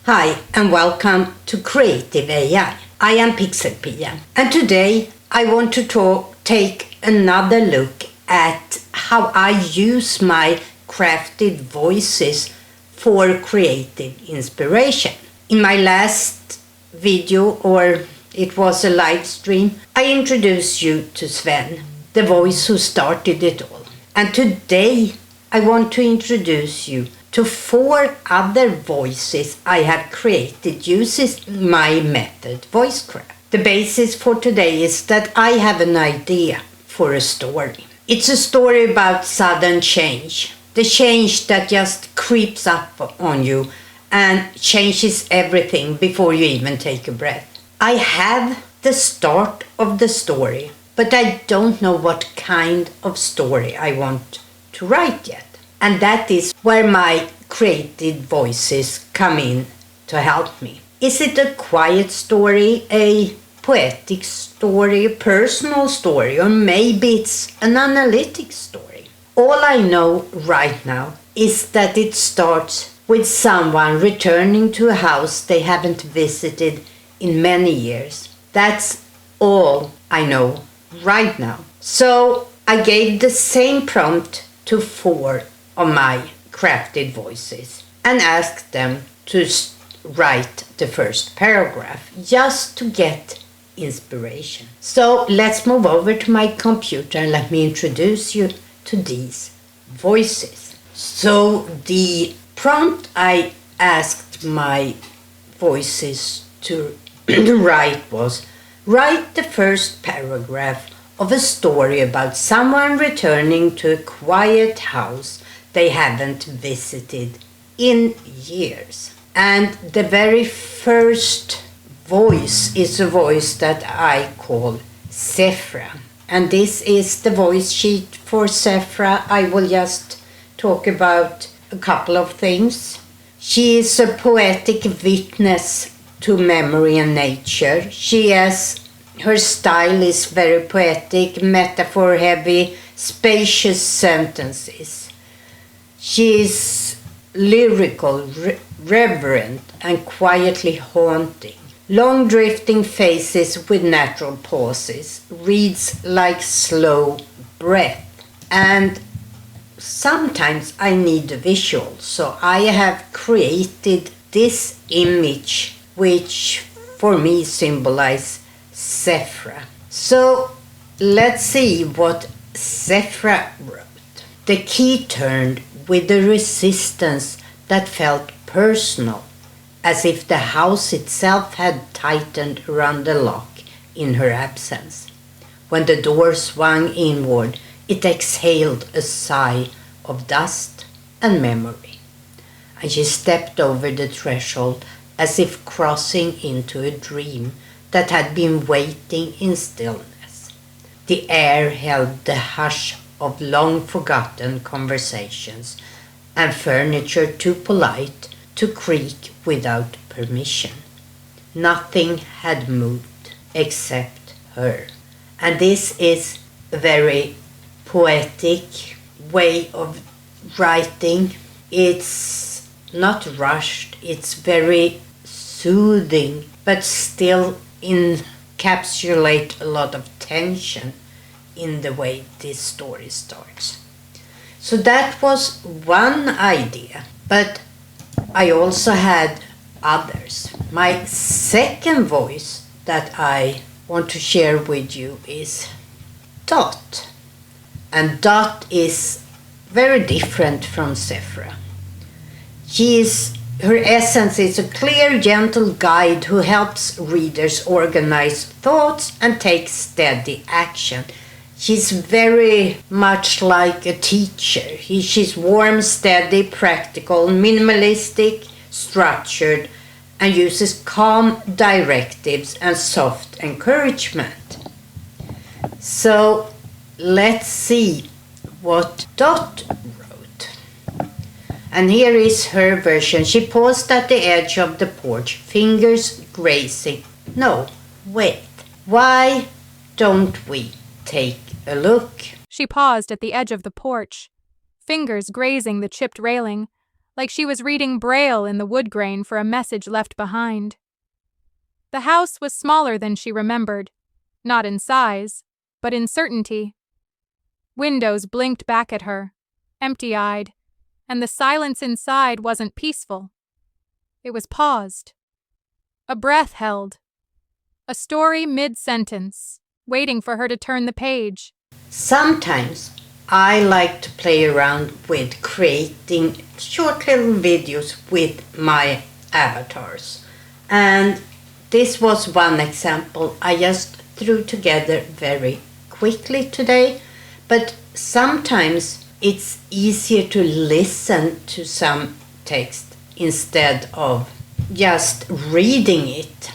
Hi and welcome to Creative AI. I am PixelPia and today I want to take another look at how I use my crafted voices for creative inspiration. In my last video, or it was a live stream, I introduced you to Sven, the voice who started it all. And today I want to introduce you to 4 other voices I have created using my method, Voicecraft. The basis for today is that I have an idea for a story. It's a story about sudden change. The change that just creeps up on you and changes everything before you even take a breath. I have the start of the story, but I don't know what kind of story I want to write yet. And that is where my created voices come in to help me. Is it a quiet story, a poetic story, a personal story, or maybe it's an analytic story? All I know right now is that it starts with someone returning to a house they haven't visited in many years. That's all I know right now. So I gave the same prompt to 4 of my crafted voices and asked them to write the first paragraph just to get inspiration. So let's move over to my computer and let me introduce you to these voices. So the prompt I asked my voices to write was, write the first paragraph of a story about someone returning to a quiet house they haven't visited in years. And the very first voice is a voice that I call Zephra. And this is the voice sheet for Zephra. I will just talk about a couple of things. She is a poetic witness to memory and nature. Her style is very poetic, metaphor-heavy, spacious sentences. She is lyrical, reverent, and quietly haunting. Long drifting faces with natural pauses, reads like slow breath. And sometimes I need a visual, so I have created this image, which for me symbolizes Zephra. So let's see what Zephra wrote. The key turned with a resistance that felt personal, as if the house itself had tightened around the lock in her absence. When the door swung inward, it exhaled a sigh of dust and memory, and she stepped over the threshold as if crossing into a dream that had been waiting in stillness. The air held the hush of long-forgotten conversations and furniture too polite to creak without permission. Nothing had moved except her. And this is a very poetic way of writing. It's not rushed, it's very soothing, but still encapsulate a lot of tension in the way this story starts. So that was one idea, but I also had others. My second voice that I want to share with you is Dot. And Dot is very different from Zephra. Her essence is a clear, gentle guide who helps readers organize thoughts and take steady action. She's very much like a teacher. She's warm, steady, practical, minimalistic, structured, and uses calm directives and soft encouragement. So let's see what Dot wrote. And here is her version. She paused at the edge of the porch, fingers grazing. No, wait. Why don't we take a look? She paused at the edge of the porch, fingers grazing the chipped railing. like she was reading Braille in the wood grain for a message left behind. The house was smaller than she remembered, not in size, but in certainty. Windows blinked back at her, empty-eyed, and the silence inside wasn't peaceful. It was paused. A breath held. A story mid-sentence, waiting for her to turn the page. Sometimes I like to play around with creating short little videos with my avatars. And this was one example I just threw together very quickly today. But sometimes it's easier to listen to some text instead of just reading it.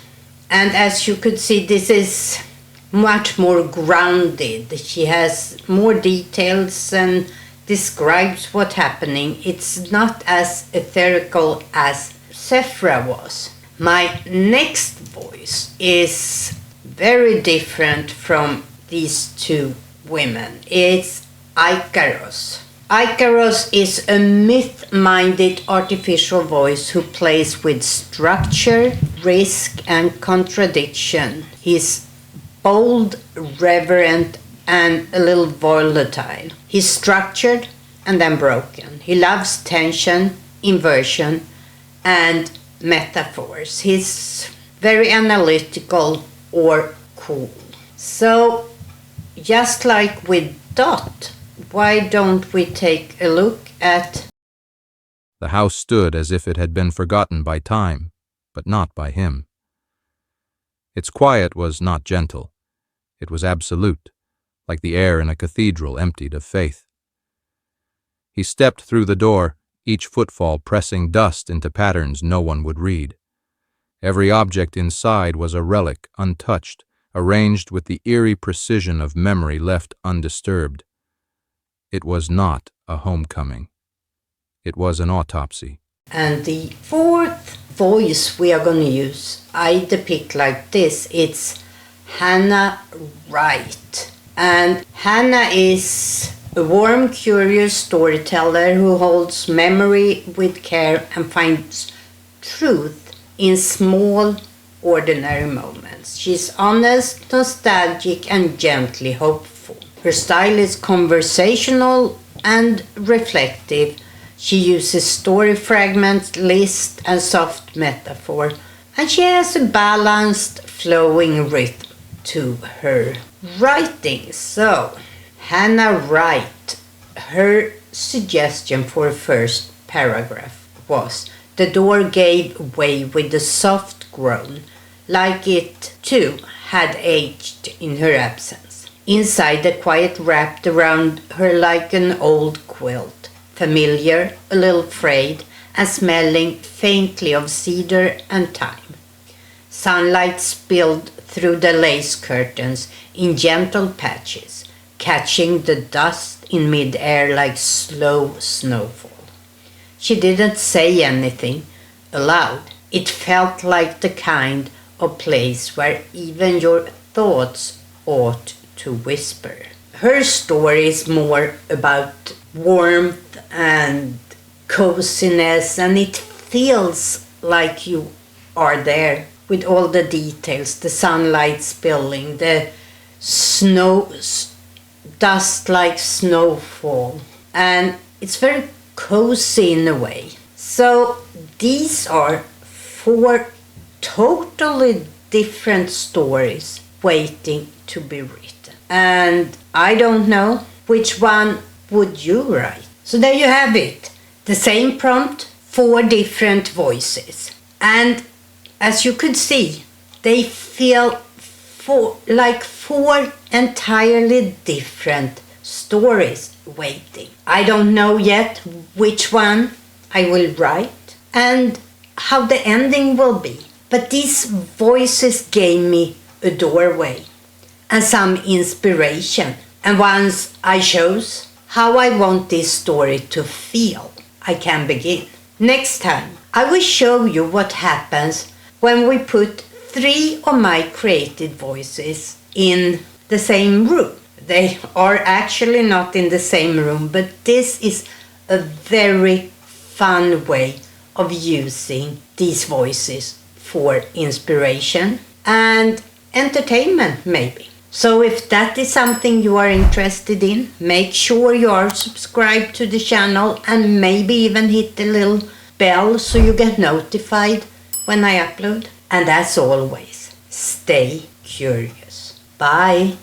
And as you could see, this is much more grounded. She has more details and describes what's happening. It's not as ethereal as Zephra was. My next voice is very different from these two women. It's Icaros. Icaros is a myth-minded artificial voice who plays with structure, risk, and contradiction. He's bold, reverent, and a little volatile. He's structured and then broken. He loves tension, inversion, and metaphors. He's very analytical or cool. So, just like with Dot, why don't we take a look at... The house stood as if it had been forgotten by time, but not by him. Its quiet was not gentle. It was absolute, like the air in a cathedral emptied of faith. He stepped through the door, each footfall pressing dust into patterns no one would read. Every object inside was a relic, untouched, arranged with the eerie precision of memory left undisturbed. It was not a homecoming. It was an autopsy. And the fourth voice we are going to use, I depict like this. It's Hannah Wright. And Hannah is a warm, curious storyteller who holds memory with care and finds truth in small, ordinary moments. She's honest, nostalgic, and gently hopeful. Her style is conversational and reflective. She uses story fragments, lists, and soft metaphor. And she has a balanced, flowing rhythm to her writing. So, Hannah Wright, her suggestion for a first paragraph was, the door gave way with a soft groan, like it, too, had aged in her absence. Inside, the quiet wrapped around her like an old quilt, familiar, a little frayed, and smelling faintly of cedar and thyme. Sunlight spilled through the lace curtains in gentle patches, catching the dust in mid-air like slow snowfall. She didn't say anything aloud. It felt like the kind of place where even your thoughts ought to whisper. Her story is more about warmth and coziness, and it feels like you are there with all the details, the sunlight spilling, the snow, dust like snowfall, and it's very cozy in a way. So these are 4 totally different stories waiting to be written. And I don't know which one would you write. So there you have it. The same prompt, 4 different voices. And as you could see, they feel like 4 entirely different stories waiting. I don't know yet which one I will write and how the ending will be. But these voices gave me a doorway and some inspiration. And once I chose how I want this story to feel, I can begin. Next time, I will show you what happens when we put 3 of my created voices in the same room. They are actually not in the same room, but this is a very fun way of using these voices for inspiration and entertainment maybe. So if that is something you are interested in, make sure you are subscribed to the channel and maybe even hit the little bell so you get notified when I upload. And as always, stay curious. Bye!